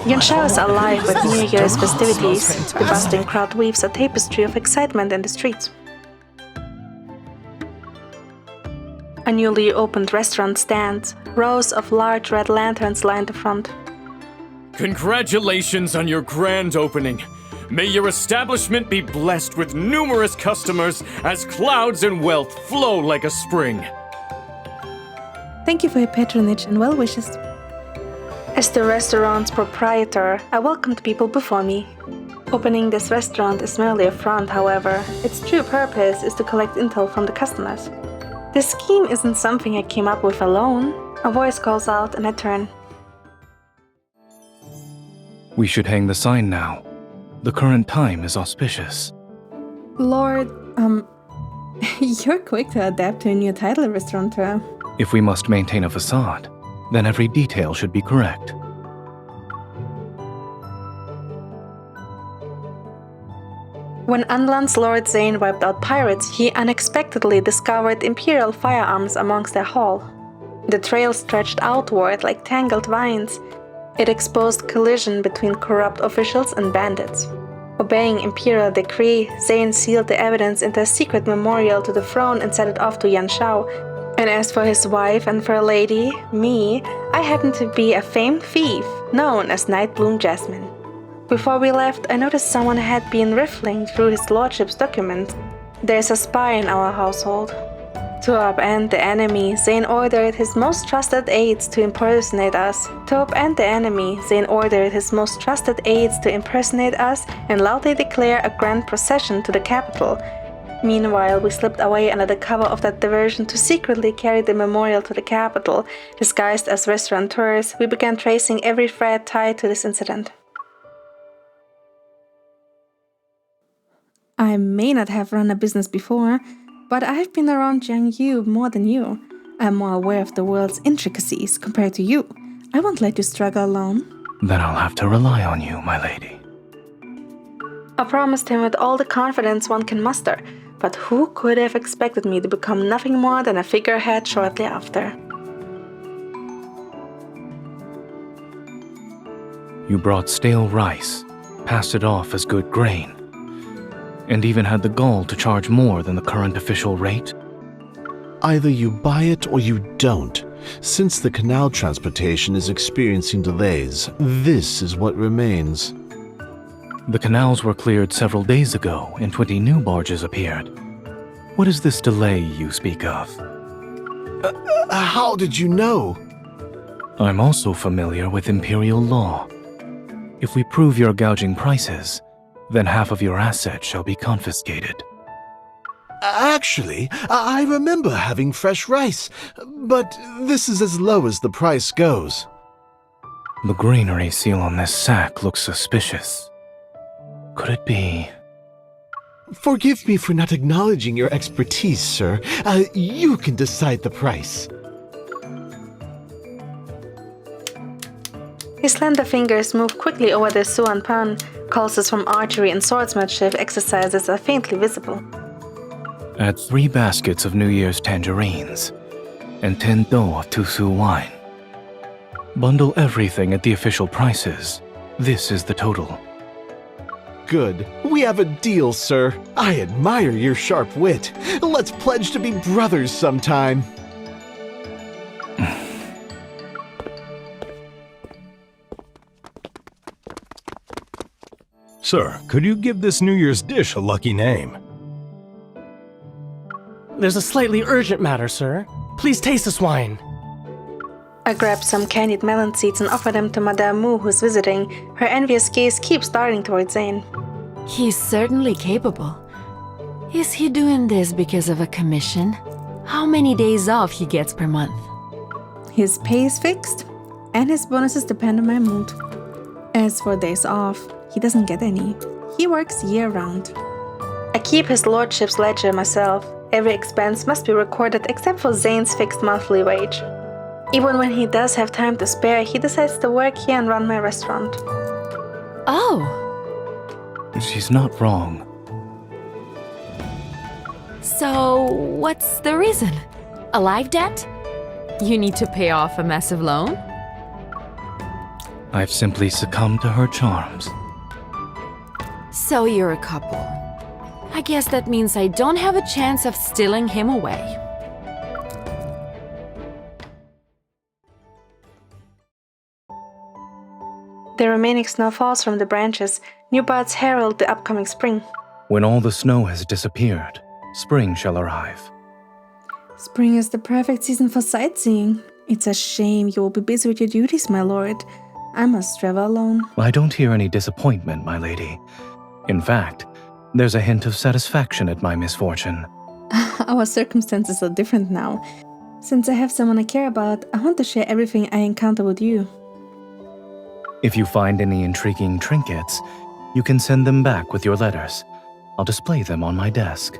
Yanshao is alive with New Year's festivities. The bustling crowd weaves a tapestry of excitement in the streets. A newly opened restaurant stands. Rows of large red lanterns line the front. Congratulations on your grand opening. May your establishment be blessed with numerous customers as clouds and wealth flow like a spring. Thank you for your patronage and well wishes. As the restaurant's proprietor, I welcomed people before me. Opening this restaurant is merely a front, however. Its true purpose is to collect intel from the customers. This scheme isn't something I came up with alone. A voice calls out and I turn. We should hang the sign now. The current time is auspicious. Lord, you're quick to adapt to a new title, restaurateur. If we must maintain a facade, then every detail should be correct. When Anlan's Lord Zayne wiped out pirates, he unexpectedly discovered Imperial firearms amongst their haul. The trail stretched outward like tangled vines. It exposed collision between corrupt officials and bandits. Obeying Imperial decree, Zayne sealed the evidence into a secret memorial to the throne and sent it off to Yanshao. And as for his wife and fair lady, me, I happen to be a famed thief, known as Nightbloom Jasmine. Before we left, I noticed someone had been riffling through his lordship's documents. There's a spy in our household. To upend the enemy, Zayne ordered his most trusted aides to impersonate us. And loudly declare a grand procession to the capital. Meanwhile, we slipped away under the cover of that diversion to secretly carry the memorial to the capital. Disguised as restaurateurs, we began tracing every thread tied to this incident. I may not have run a business before, but I've been around Jiangyu more than you. I'm more aware of the world's intricacies compared to you. I won't let you struggle alone. Then I'll have to rely on you, my lady. I promised him with all the confidence one can muster, but who could have expected me to become nothing more than a figurehead shortly after? You brought stale rice, passed it off as good grain, and even had the gall to charge more than the current official rate? Either you buy it or you don't. Since the canal transportation is experiencing delays, this is what remains. The canals were cleared several days ago and 20 new barges appeared. What is this delay you speak of? How did you know? I'm also familiar with Imperial law. If we prove you're gouging prices, then half of your assets shall be confiscated. Actually, I remember having fresh rice, but this is as low as the price goes. The granary seal on this sack looks suspicious. Could it be? Forgive me for not acknowledging your expertise, sir. You can decide the price. His slender fingers move quickly over the suan pan. Pulses from archery and swordsmanship exercises are faintly visible. Add 3 baskets of New Year's tangerines and 10 dou of Tusu wine. Bundle everything at the official prices. This is the total. Good. We have a deal, sir. I admire your sharp wit. Let's pledge to be brothers sometime. Sir, could you give this New Year's dish a lucky name? There's a slightly urgent matter, sir. Please taste this wine. I grab some candied melon seeds and offer them to Madame Mu, who's visiting. Her envious gaze keeps darting towards Zayne. He's certainly capable. Is he doing this because of a commission? How many days off he gets per month? His pay is fixed, and his bonuses depend on my mood. As for days off, he doesn't get any. He works year-round. I keep his lordship's ledger myself. Every expense must be recorded except for Zayne's fixed monthly wage. Even when he does have time to spare, he decides to work here and run my restaurant. Oh! She's not wrong. So, what's the reason? A life debt? You need to pay off a massive loan? I've simply succumbed to her charms. So you're a couple. I guess that means I don't have a chance of stealing him away. The remaining snow falls from the branches. New buds herald the upcoming spring. When all the snow has disappeared, spring shall arrive. Spring is the perfect season for sightseeing. It's a shame you will be busy with your duties, my lord. I must travel alone. I don't hear any disappointment, my lady. In fact, there's a hint of satisfaction at my misfortune. Our circumstances are different now. Since I have someone I care about, I want to share everything I encounter with you. If you find any intriguing trinkets, you can send them back with your letters. I'll display them on my desk.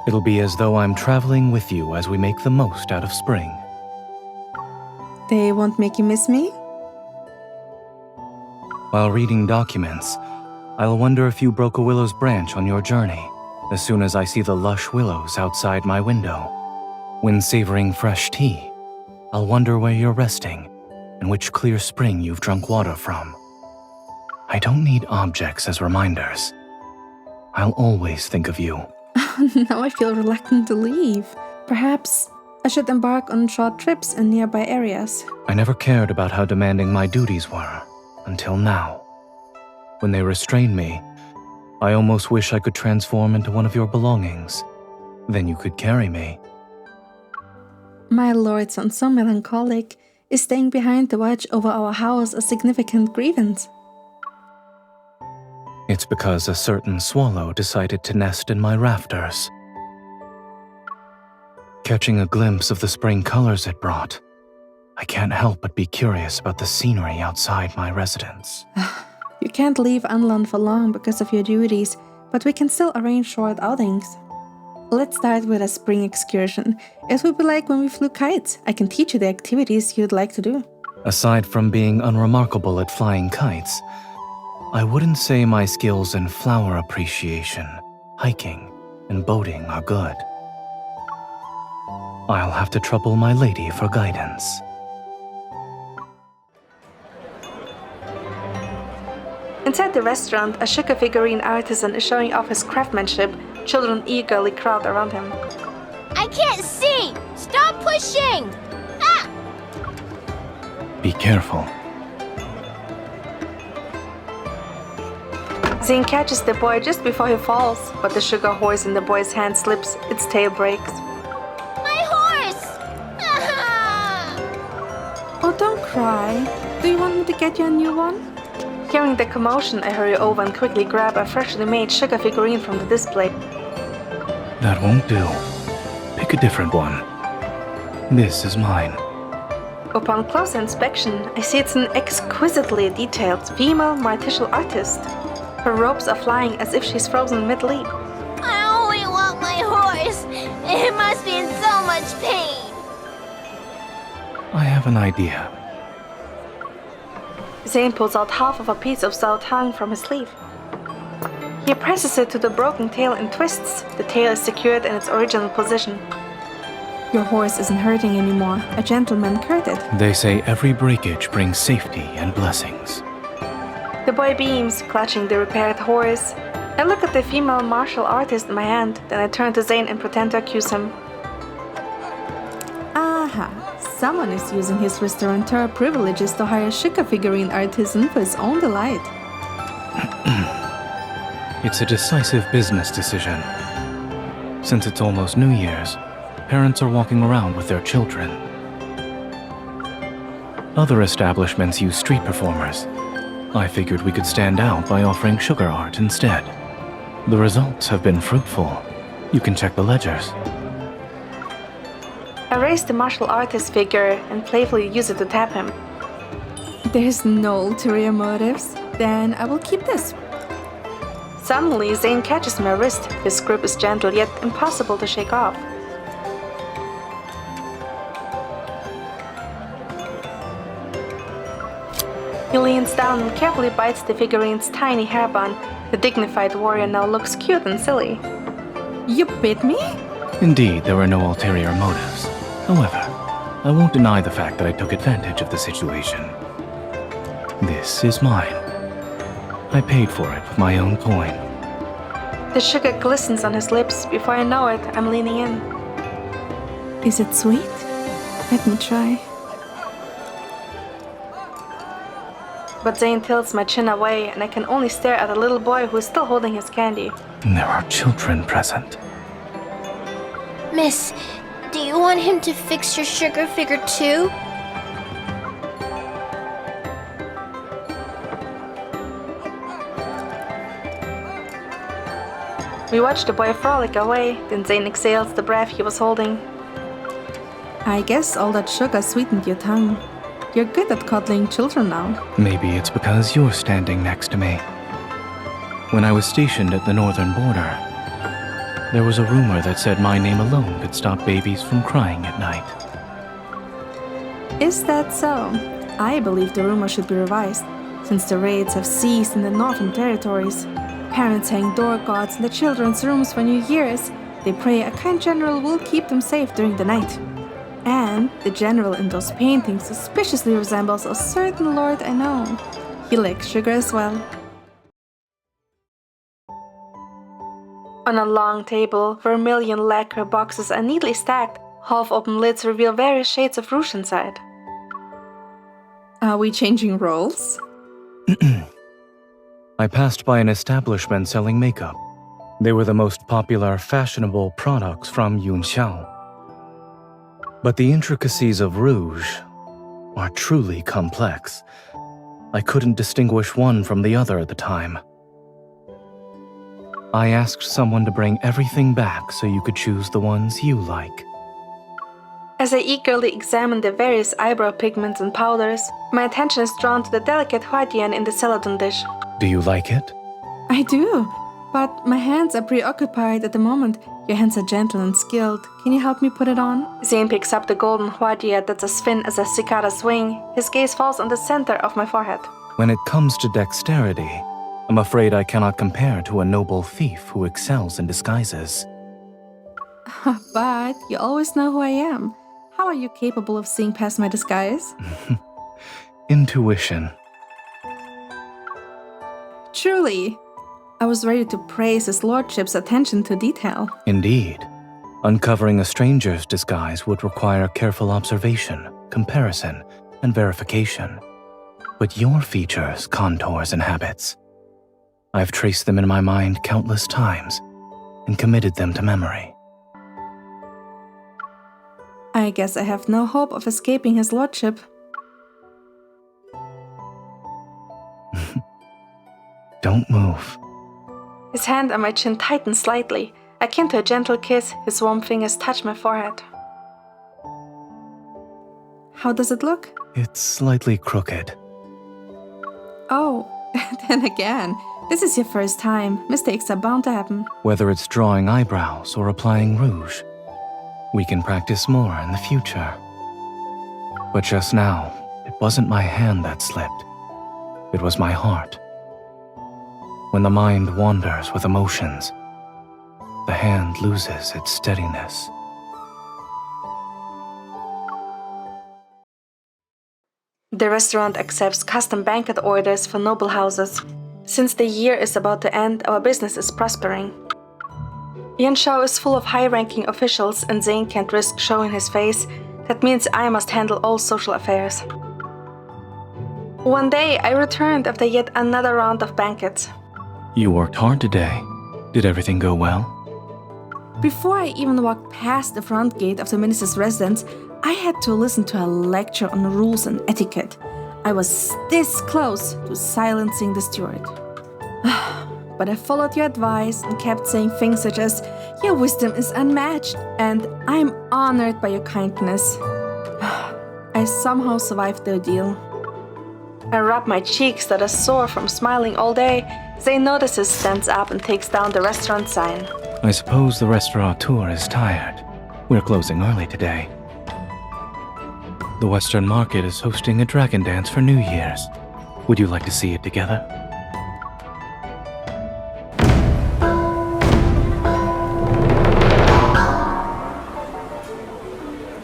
It'll be as though I'm traveling with you as we make the most out of spring. They won't make you miss me? While reading documents, I'll wonder if you broke a willow's branch on your journey, as soon as I see the lush willows outside my window. When savoring fresh tea, I'll wonder where you're resting and which clear spring you've drunk water from. I don't need objects as reminders. I'll always think of you. Now I feel reluctant to leave. Perhaps I should embark on short trips in nearby areas. I never cared about how demanding my duties were, until now. When they restrained me, I almost wish I could transform into one of your belongings. Then you could carry me. My lord sounds so melancholic. Is staying behind to watch over our house a significant grievance? It's because a certain swallow decided to nest in my rafters. Catching a glimpse of the spring colors it brought, I can't help but be curious about the scenery outside my residence. You can't leave Unland for long because of your duties, but we can still arrange short outings. Let's start with a spring excursion. It will be like when we flew kites. I can teach you the activities you'd like to do. Aside from being unremarkable at flying kites, I wouldn't say my skills in flower appreciation, hiking, and boating are good. I'll have to trouble my lady for guidance. Inside the restaurant, a sugar figurine artisan is showing off his craftsmanship. Children eagerly crowd around him. I can't see! Stop pushing! Ah! Be careful. Zayne catches the boy just before he falls, but the sugar horse in the boy's hand slips, its tail breaks. My horse! Ah! Oh, don't cry. Do you want me to get you a new one? Hearing the commotion, I hurry over and quickly grab a freshly made sugar figurine from the display. That won't do. Pick a different one. This is mine. Upon closer inspection, I see it's an exquisitely detailed female martial artist. Her robes are flying as if she's frozen mid-leap. I only want my horse! It must be in so much pain! I have an idea. Zayne pulls out half of a piece of zao tang from his sleeve. He presses it to the broken tail and twists. The tail is secured in its original position. Your horse isn't hurting anymore. A gentleman cured it. They say every breakage brings safety and blessings. The boy beams, clutching the repaired horse. I look at the female martial artist in my hand, then I turn to Zayne and pretend to accuse him. Aha! Someone is using his restaurateur privileges to hire a sugar figurine artisan for his own delight. It's a decisive business decision. Since it's almost New Year's, parents are walking around with their children. Other establishments use street performers. I figured we could stand out by offering sugar art instead. The results have been fruitful. You can check the ledgers. I raise the martial artist figure and playfully use it to tap him. There's no ulterior motives. Then I will keep this. Suddenly, Zayne catches my wrist. His grip is gentle yet impossible to shake off. He leans down and carefully bites the figurine's tiny hairbun. The dignified warrior now looks cute and silly. You bit me? Indeed, there were no ulterior motives. However, I won't deny the fact that I took advantage of the situation. This is mine. I paid for it with my own coin. The sugar glistens on his lips. Before I know it, I'm leaning in. Is it sweet? Let me try. But Zayne tilts my chin away, and I can only stare at a little boy who is still holding his candy. There are children present. Miss, do you want him to fix your sugar figure too? We watch the boy frolic away, then Zayne exhales the breath he was holding. I guess all that sugar sweetened your tongue. You're good at coddling children now. Maybe it's because you're standing next to me. When I was stationed at the northern border, there was a rumor that said my name alone could stop babies from crying at night. Is that so? I believe the rumor should be revised, since the raids have ceased in the northern territories. Parents hang door guards in the children's rooms for New Year's. They pray a kind general will keep them safe during the night. And the general in those paintings suspiciously resembles a certain lord I know. He likes sugar as well. On a long table, vermilion lacquer boxes are neatly stacked. Half-open lids reveal various shades of rouge inside. Are we changing roles? I passed by an establishment selling makeup. They were the most popular, fashionable products from Yunxiao. But the intricacies of rouge are truly complex. I couldn't distinguish one from the other at the time. I asked someone to bring everything back so you could choose the ones you like. As I eagerly examine the various eyebrow pigments and powders, my attention is drawn to the delicate huadian in the celadon dish. Do you like it? I do, but my hands are preoccupied at the moment. Your hands are gentle and skilled. Can you help me put it on? Zayne picks up the golden huadia that's as thin as a cicada's wing. His gaze falls on the center of my forehead. When it comes to dexterity, I'm afraid I cannot compare to a noble thief who excels in disguises. But you always know who I am. How are you capable of seeing past my disguise? Intuition. Truly. I was ready to praise his lordship's attention to detail. Indeed. Uncovering a stranger's disguise would require careful observation, comparison, and verification. But your features, contours, and habits, I've traced them in my mind countless times and committed them to memory. I guess I have no hope of escaping his lordship. Don't move. His hand on my chin tightens slightly. Akin to a gentle kiss, his warm fingers touch my forehead. How does it look? It's slightly crooked. Oh, then again, this is your first time. Mistakes are bound to happen. Whether it's drawing eyebrows or applying rouge, we can practice more in the future. But just now, it wasn't my hand that slipped. It was my heart. When the mind wanders with emotions, the hand loses its steadiness. The restaurant accepts custom banquet orders for noble houses. Since the year is about to end, our business is prospering. Yanshao is full of high-ranking officials and Zayne can't risk showing his face. That means I must handle all social affairs. One day, I returned after yet another round of banquets. You worked hard today. Did everything go well? Before I even walked past the front gate of the minister's residence, I had to listen to a lecture on rules and etiquette. I was this close to silencing the steward. But I followed your advice and kept saying things such as, "Your wisdom is unmatched," and "I'm honored by your kindness." I somehow survived the ordeal. I rub my cheeks that are sore from smiling all day. Zayne notices, stands up, and takes down the restaurant sign. I suppose the restaurateur is tired. We're closing early today. The Western Market is hosting a dragon dance for New Year's. Would you like to see it together?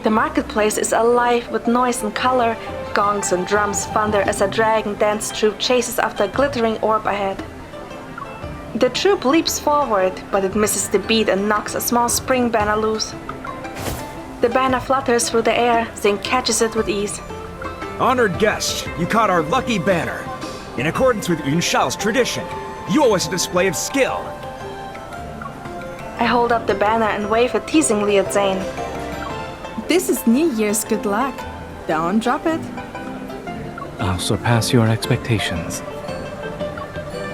The marketplace is alive with noise and color. Gongs and drums thunder as a dragon dance troupe chases after a glittering orb ahead. The troupe leaps forward, but it misses the beat and knocks a small spring banner loose. The banner flutters through the air. Zayne catches it with ease. Honored guest, you caught our lucky banner. In accordance with Yunshao's tradition, you owe us a display of skill. I hold up the banner and wave it teasingly at Zayne. This is New Year's good luck. Don't drop it. I'll surpass your expectations.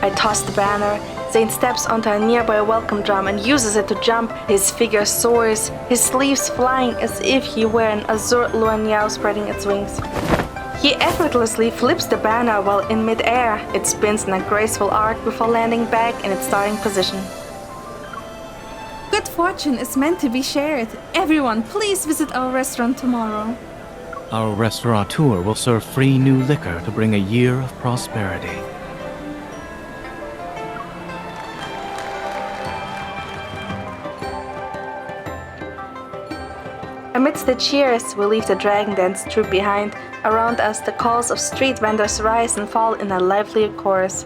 I toss the banner. Zayne steps onto a nearby welcome drum and uses it to jump. His figure soars, his sleeves flying as if he were an azure luanyao spreading its wings. He effortlessly flips the banner while in mid-air. It spins in a graceful arc before landing back in its starting position. Good fortune is meant to be shared. Everyone, please visit our restaurant tomorrow. Our restaurateur will serve free new liquor to bring a year of prosperity. Amidst the cheers, we leave the dragon dance troupe behind. Around us, the calls of street vendors rise and fall in a lively chorus.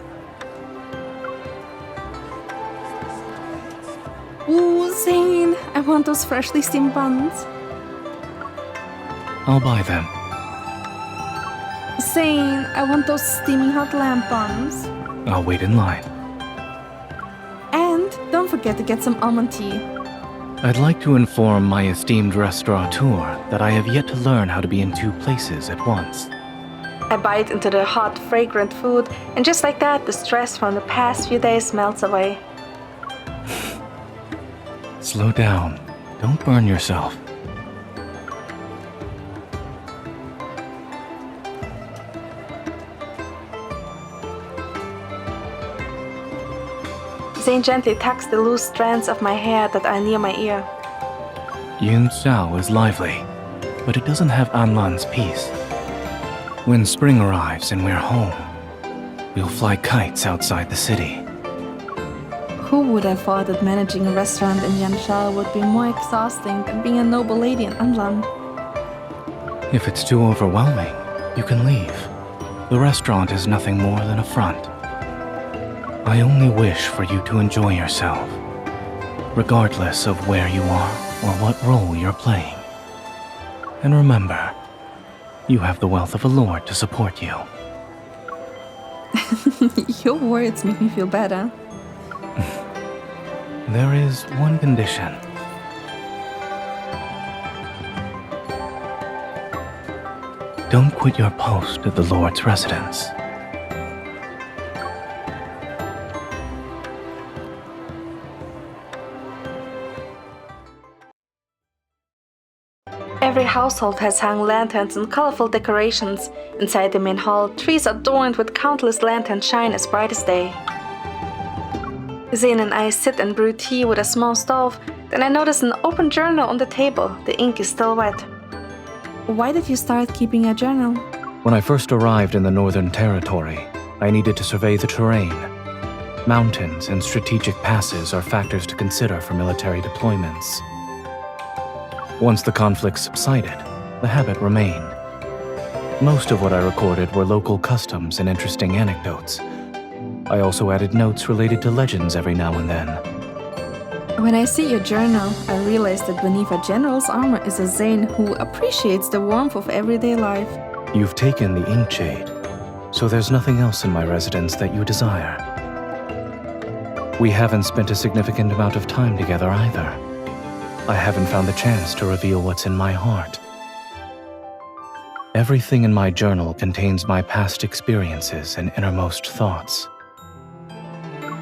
Ooh, Zayne, I want those freshly steamed buns. I'll buy them. Zayne, I want those steaming hot lamb buns. I'll wait in line. And don't forget to get some almond tea. I'd like to inform my esteemed restaurateur that I have yet to learn how to be in two places at once. I bite into the hot, fragrant food, and just like that, the stress from the past few days melts away. Slow down. Don't burn yourself. Zayne gently tucks the loose strands of my hair that are near my ear. Yunsha is lively, but it doesn't have Anlan's peace. When spring arrives and we're home, we'll fly kites outside the city. Who would have thought that managing a restaurant in Yansha would be more exhausting than being a noble lady in Anlan? If it's too overwhelming, you can leave. The restaurant is nothing more than a front. I only wish for you to enjoy yourself, regardless of where you are or what role you're playing. And remember, you have the wealth of a lord to support you. Your words make me feel better. There is one condition. Don't quit your post at the Lord's residence. Every household has hung lanterns and colorful decorations. Inside the main hall, trees adorned with countless lanterns shine as bright as day. Zayne and I sit and brew tea with a small stove. Then I notice an open journal on the table. The ink is still wet. Why did you start keeping a journal? When I first arrived in the Northern Territory, I needed to survey the terrain. Mountains and strategic passes are factors to consider for military deployments. Once the conflict subsided, the habit remained. Most of what I recorded were local customs and interesting anecdotes. I also added notes related to legends every now and then. When I see your journal, I realize that beneath a general's armor is a Zayne who appreciates the warmth of everyday life. You've taken the ink shade, so there's nothing else in my residence that you desire. We haven't spent a significant amount of time together either. I haven't found the chance to reveal what's in my heart. Everything in my journal contains my past experiences and innermost thoughts.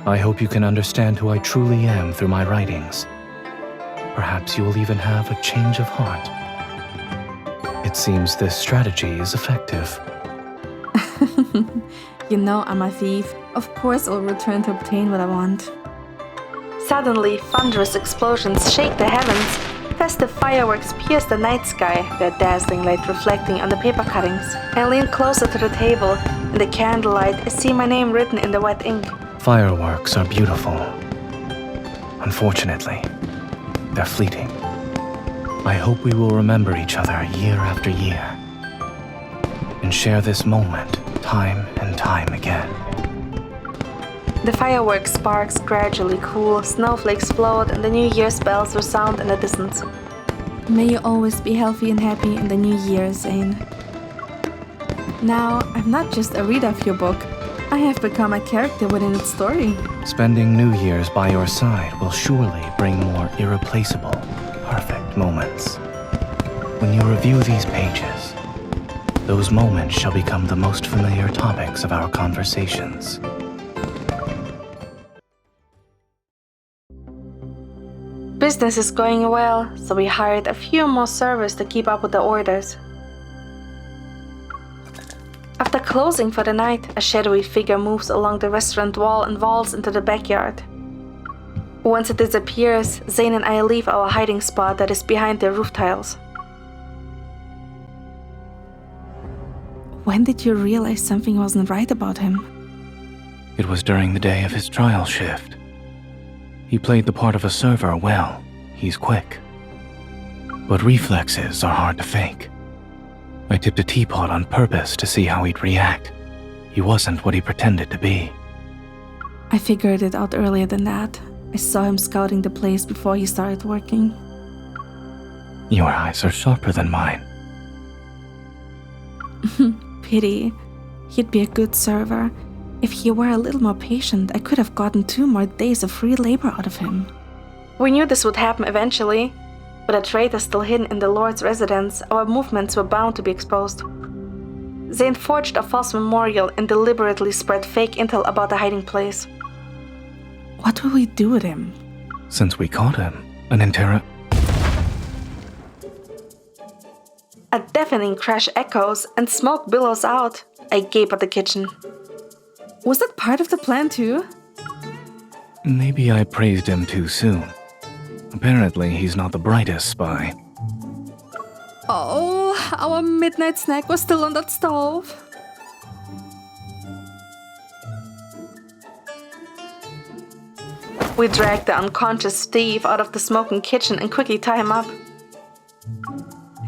I hope you can understand who I truly am through my writings. Perhaps you will even have a change of heart. It seems this strategy is effective. You know I'm a thief. Of course I'll return to obtain what I want. Suddenly, thunderous explosions shake the heavens. Festive fireworks pierce the night sky, their dazzling light reflecting on the paper cuttings. I lean closer to the table. In the candlelight, I see my name written in the wet ink. Fireworks are beautiful. Unfortunately, they're fleeting. I hope we will remember each other year after year and share this moment time and time again. The fireworks sparks gradually cool, snowflakes float, and the New Year's bells resound in the distance. May you always be healthy and happy in the new year, Zayne. Now, I'm not just a reader of your book. I have become a character within its story. Spending New Year's by your side will surely bring more irreplaceable, perfect moments. When you review these pages, those moments shall become the most familiar topics of our conversations. Business is going well, so we hired a few more servers to keep up with the orders. After closing for the night, a shadowy figure moves along the restaurant wall and vaults into the backyard. Once it disappears, Zayne and I leave our hiding spot that is behind the roof tiles. When did you realize something wasn't right about him? It was during the day of his trial shift. He played the part of a server well. He's quick. But reflexes are hard to fake. I tipped a teapot on purpose to see how he'd react. He wasn't what he pretended to be. I figured it out earlier than that. I saw him scouting the place before he started working. Your eyes are sharper than mine. Pity. He'd be a good server. If he were a little more patient, I could have gotten 2 more days of free labor out of him. We knew this would happen eventually. With a traitor still hidden in the Lord's residence, our movements were bound to be exposed. Zayne forged a false memorial and deliberately spread fake intel about the hiding place. What will we do with him? Since we caught him, A deafening crash echoes and smoke billows out. I gape at the kitchen. Was that part of the plan too? Maybe I praised him too soon. Apparently, he's not the brightest spy. Oh, our midnight snack was still on that stove. We drag the unconscious Steve out of the smoking kitchen and quickly tie him up.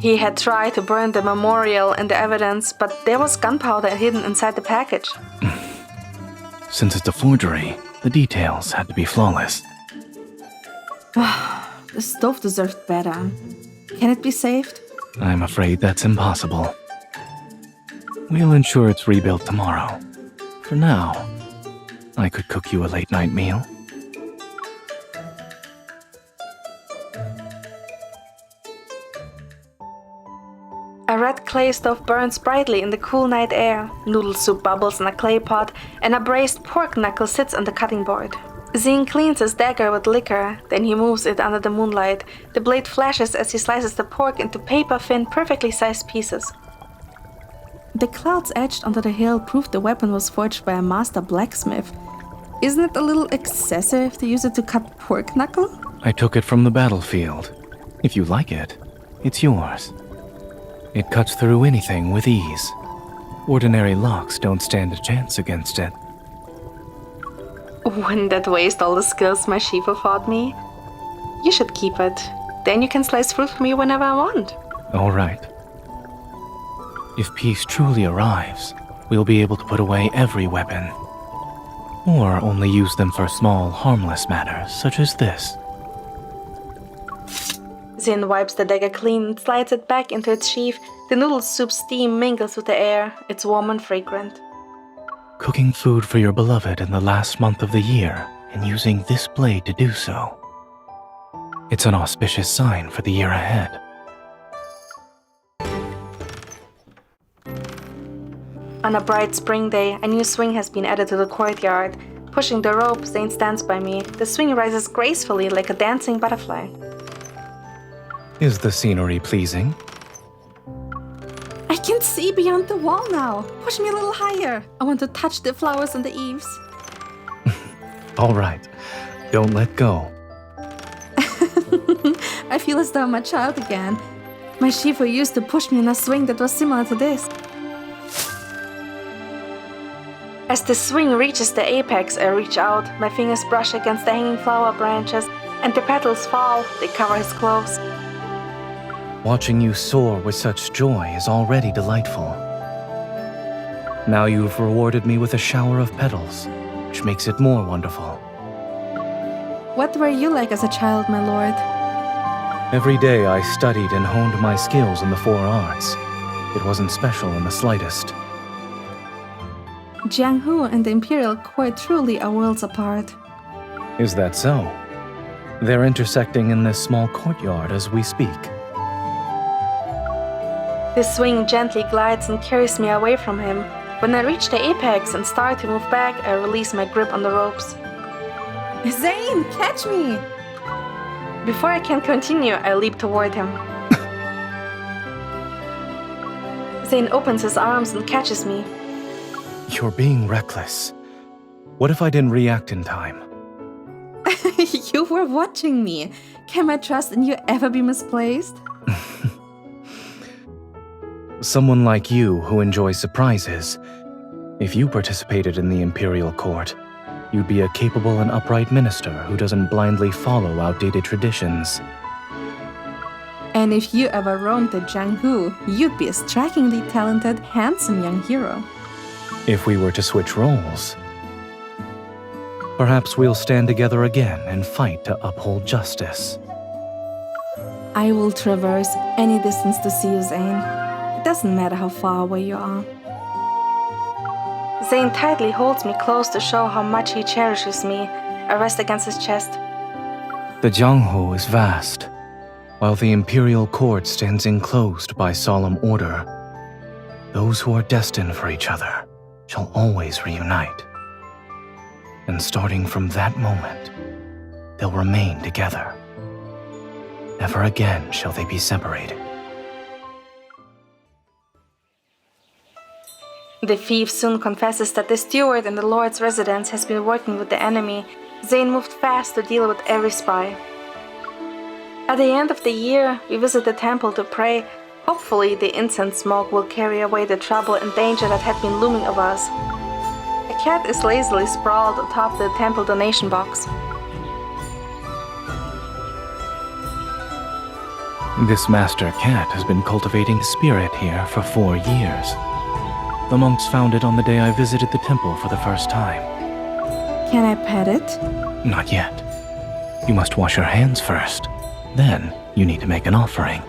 He had tried to burn the memorial and the evidence, but there was gunpowder hidden inside the package. Since it's a forgery, the details had to be flawless. The stove deserved better. Can it be saved? I'm afraid that's impossible. We'll ensure it's rebuilt tomorrow. For now, I could cook you a late-night meal. A red clay stove burns brightly in the cool night air. Noodle soup bubbles in a clay pot, and a braised pork knuckle sits on the cutting board. Zayne cleans his dagger with liquor, then he moves it under the moonlight. The blade flashes as he slices the pork into paper-thin, perfectly sized pieces. The clouds etched onto the hill proved the weapon was forged by a master blacksmith. Isn't it a little excessive to use it to cut pork knuckle? I took it from the battlefield. If you like it, it's yours. It cuts through anything with ease. Ordinary locks don't stand a chance against it. Wouldn't that waste all the skills my Shiva taught me? You should keep it. Then you can slice fruit for me whenever I want. All right. If peace truly arrives, we'll be able to put away every weapon. Or only use them for small, harmless matters, such as this. Zayne wipes the dagger clean and slides it back into its sheath. The noodle soup steam mingles with the air. It's warm and fragrant. Cooking food for your beloved in the last month of the year and using this blade to do so. It's an auspicious sign for the year ahead. On a bright spring day, a new swing has been added to the courtyard. Pushing the rope, Zayne stands by me. The swing rises gracefully like a dancing butterfly. Is the scenery pleasing? I can see beyond the wall now. Push me a little higher. I want to touch the flowers on the eaves. All right. Don't let go. I feel as though I'm a child again. My Shifu used to push me in a swing that was similar to this. As the swing reaches the apex, I reach out. My fingers brush against the hanging flower branches, and the petals fall. They cover his clothes. Watching you soar with such joy is already delightful. Now you've rewarded me with a shower of petals, which makes it more wonderful. What were you like as a child, my lord? Every day I studied and honed my skills in the 4 arts. It wasn't special in the slightest. Jianghu and the Imperial Court truly are worlds apart. Is that so? They're intersecting in this small courtyard as we speak. The swing gently glides and carries me away from him. When I reach the apex and start to move back, I release my grip on the ropes. Zayne, catch me! Before I can continue, I leap toward him. Zayne opens his arms and catches me. You're being reckless. What if I didn't react in time? You were watching me. Can my trust in you ever be misplaced? Someone like you who enjoys surprises. If you participated in the Imperial Court, you'd be a capable and upright minister who doesn't blindly follow outdated traditions. And if you ever roamed the Jianghu, you'd be a strikingly talented, handsome young hero. If we were to switch roles, perhaps we'll stand together again and fight to uphold justice. I will traverse any distance to see you, Zayne. It doesn't matter how far away you are. Zayne tightly holds me close to show how much he cherishes me. I rest against his chest. The Jianghu is vast, while the Imperial Court stands enclosed by solemn order. Those who are destined for each other shall always reunite. And starting from that moment, they'll remain together. Never again shall they be separated. The thief soon confesses that the steward in the Lord's residence has been working with the enemy. Zayne moved fast to deal with every spy. At the end of the year, we visit the temple to pray. Hopefully, the incense smoke will carry away the trouble and danger that had been looming over us. A cat is lazily sprawled atop the temple donation box. This master cat has been cultivating spirit here for 4 years. The monks found it on the day I visited the temple for the first time. Can I pet it? Not yet. You must wash your hands first. Then, you need to make an offering.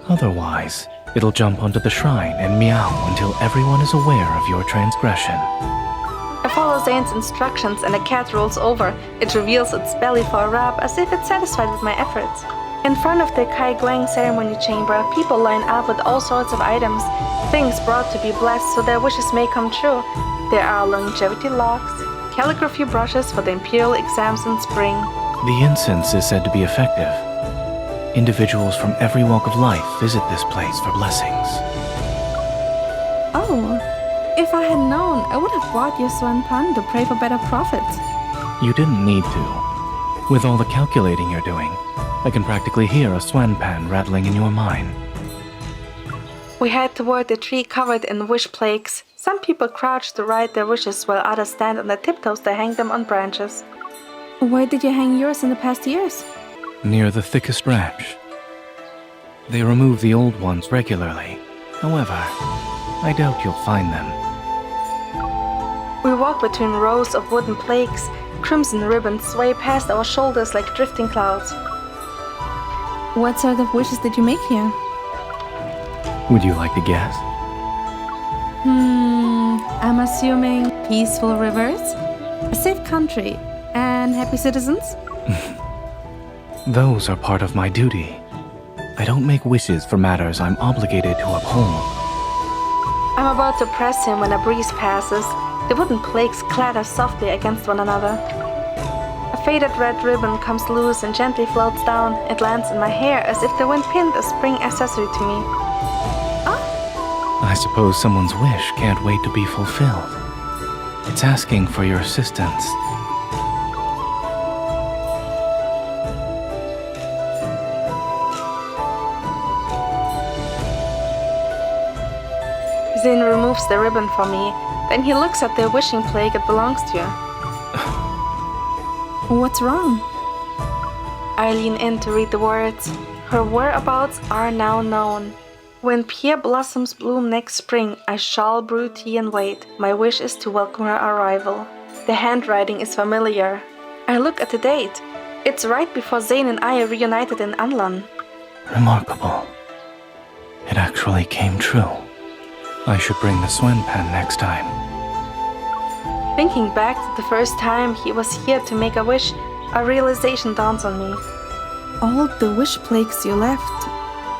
Otherwise, it'll jump onto the shrine and meow until everyone is aware of your transgression. I follow Zayne's instructions and the cat rolls over. It reveals its belly for a rub as if it's satisfied with my efforts. In front of the Kai Guang ceremony chamber, people line up with all sorts of items, things brought to be blessed so their wishes may come true. There are longevity locks, calligraphy brushes for the imperial exams in spring. The incense is said to be effective. Individuals from every walk of life visit this place for blessings. Oh, if I had known, I would have brought you Swan Pan to pray for better profits. You didn't need to. With all the calculating you're doing, I can practically hear a swan pan rattling in your mind. We head toward the tree covered in wish plaques. Some people crouch to write their wishes while others stand on their tiptoes to hang them on branches. Where did you hang yours in the past years? Near the thickest branch. They remove the old ones regularly. However, I doubt you'll find them. We walk between rows of wooden plaques. Crimson ribbons sway past our shoulders like drifting clouds. What sort of wishes did you make here? Would you like to guess? I'm assuming peaceful rivers, a safe country, and happy citizens? Those are part of my duty. I don't make wishes for matters I'm obligated to uphold. I'm about to press him when a breeze passes. The wooden plaques clatter softly against one another. A faded red ribbon comes loose and gently floats down. It lands in my hair as if the wind pinned a spring accessory to me. I suppose someone's wish can't wait to be fulfilled. It's asking for your assistance. Zayne removes the ribbon for me. Then he looks at the wishing plaque it belongs to. What's wrong? I lean in to read the words. Her whereabouts are now known. When pear blossoms bloom next spring, I shall brew tea and wait. My wish is to welcome her arrival. The handwriting is familiar. I look at the date. It's right before Zayne and I are reunited in Anlan. Remarkable. It actually came true. I should bring the Swen pen next time. Thinking back to the first time he was here to make a wish, a realization dawns on me. All the wish plaques you left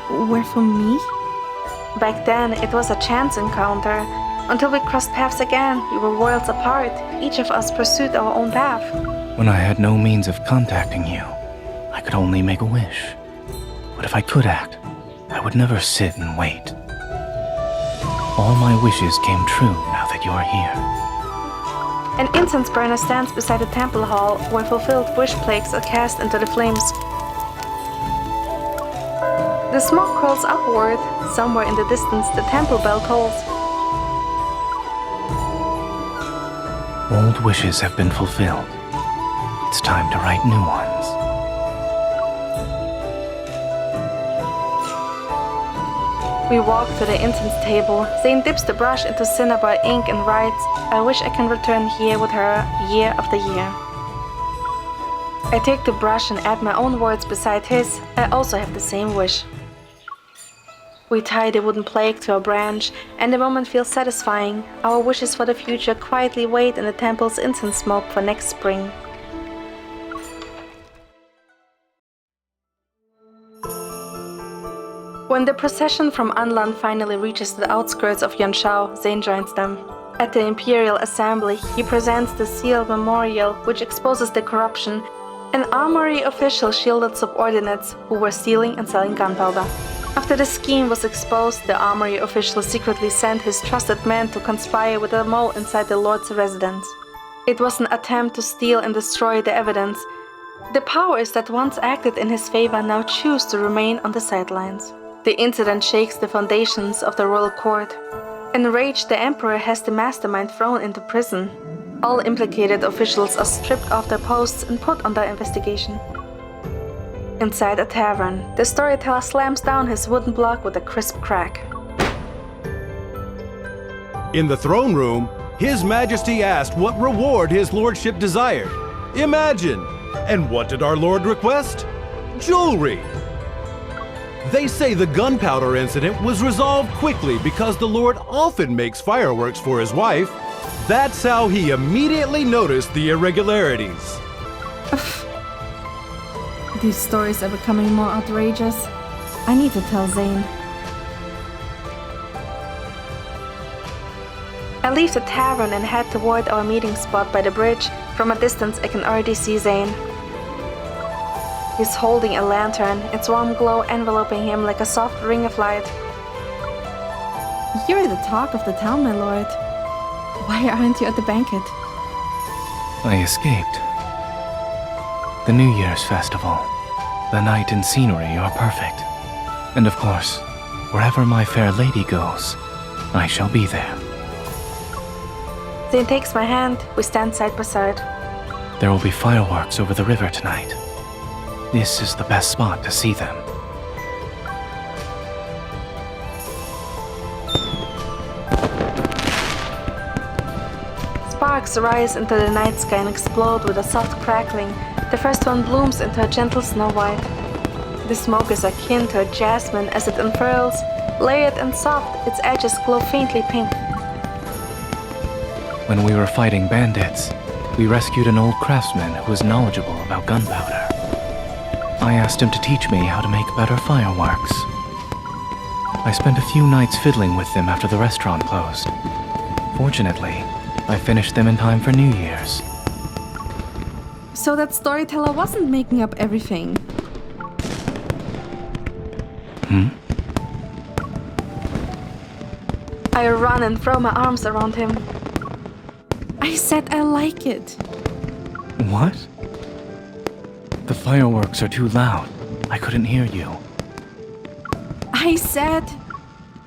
were for me? Back then, it was a chance encounter. Until we crossed paths again, we were worlds apart. Each of us pursued our own path. When I had no means of contacting you, I could only make a wish. But if I could act, I would never sit and wait. All my wishes came true now that you're here. An incense burner stands beside the temple hall, where fulfilled wish plaques are cast into the flames. The smoke curls upward. Somewhere in the distance, the temple bell tolls. Old wishes have been fulfilled. It's time to write new ones. We walk to the incense table. Zayne dips the brush into cinnabar ink and writes, I wish I can return here with her year after year. I take the brush and add my own words beside his. I also have the same wish. We tie the wooden plaque to a branch, and the moment feels satisfying. Our wishes for the future quietly wait in the temple's incense smoke for next spring. When the procession from Anlan finally reaches the outskirts of Yanshao, Zayne joins them. At the Imperial Assembly, he presents the sealed memorial, which exposes the corruption. An armory official shielded subordinates who were stealing and selling gunpowder. After the scheme was exposed, the armory official secretly sent his trusted men to conspire with a mole inside the Lord's residence. It was an attempt to steal and destroy the evidence. The powers that once acted in his favor now choose to remain on the sidelines. The incident shakes the foundations of the royal court. Enraged, the emperor has the mastermind thrown into prison. All implicated officials are stripped off their posts and put under investigation. Inside a tavern, the storyteller slams down his wooden block with a crisp crack. In the throne room, His Majesty asked what reward his lordship desired. Imagine! And what did our lord request? Jewelry! They say the gunpowder incident was resolved quickly because the lord often makes fireworks for his wife. That's how he immediately noticed the irregularities. These stories are becoming more outrageous. I need to tell Zayne. I leave the tavern and head toward our meeting spot by the bridge. From a distance, I can already see Zayne. He's holding a lantern, its warm glow enveloping him like a soft ring of light. You're the talk of the town, my lord. Why aren't you at the banquet? I escaped. The New Year's festival, the night and scenery are perfect. And of course, wherever my fair lady goes, I shall be there. Zayne takes my hand. We stand side by side. There will be fireworks over the river tonight. This is the best spot to see them. Sparks rise into the night sky and explode with a soft crackling. The first one blooms into a gentle snow white. The smoke is akin to a jasmine as it unfurls. Layered and soft, its edges glow faintly pink. When we were fighting bandits, we rescued an old craftsman who was knowledgeable about gunpowder. I asked him to teach me how to make better fireworks. I spent a few nights fiddling with them after the restaurant closed. Fortunately, I finished them in time for New Year's. So that storyteller wasn't making up everything. I run and throw my arms around him. I said I like it. What? The fireworks are too loud. I couldn't hear you. I said...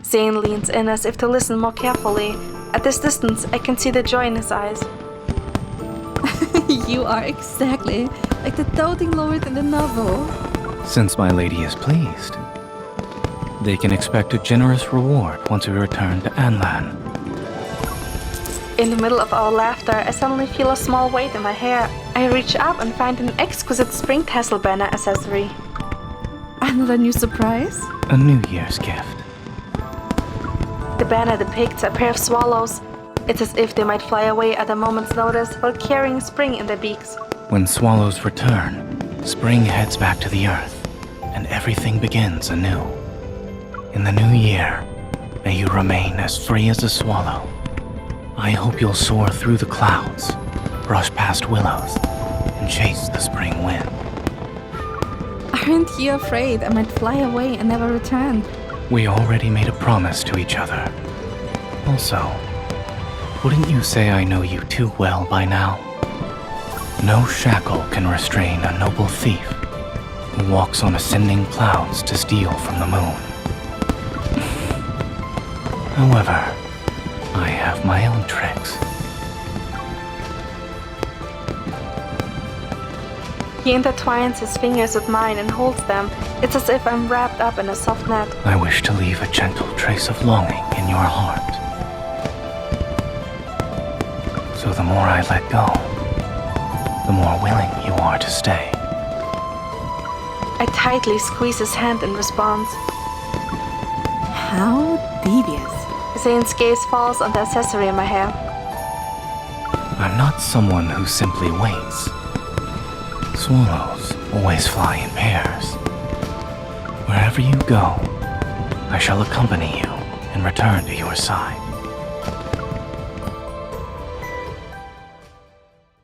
Zayne leans in as if to listen more carefully. At this distance, I can see the joy in his eyes. You are exactly like the doting lord in the novel. Since my lady is pleased, they can expect a generous reward once we return to Anlan. In the middle of our laughter, I suddenly feel a small weight in my hair. I reach up and find an exquisite spring tassel banner accessory. Another new surprise? A New Year's gift. The banner depicts a pair of swallows. It's as if they might fly away at a moment's notice while carrying spring in their beaks. When swallows return, spring heads back to the earth, and everything begins anew. In the new year, may you remain as free as a swallow. I hope you'll soar through the clouds, brush past willows, and chase the spring wind. Aren't you afraid I might fly away and never return? We already made a promise to each other. Also, wouldn't you say I know you too well by now? No shackle can restrain a noble thief who walks on ascending clouds to steal from the moon. However, I have my own tricks. He intertwines his fingers with mine and holds them. It's as if I'm wrapped up in a soft net. I wish to leave a gentle trace of longing in your heart. So the more I let go, the more willing you are to stay. I tightly squeeze his hand in response. How devious. Zayne's gaze falls on the accessory in my hair. I'm not someone who simply waits. Swallows always fly in pairs. Wherever you go, I shall accompany you and return to your side.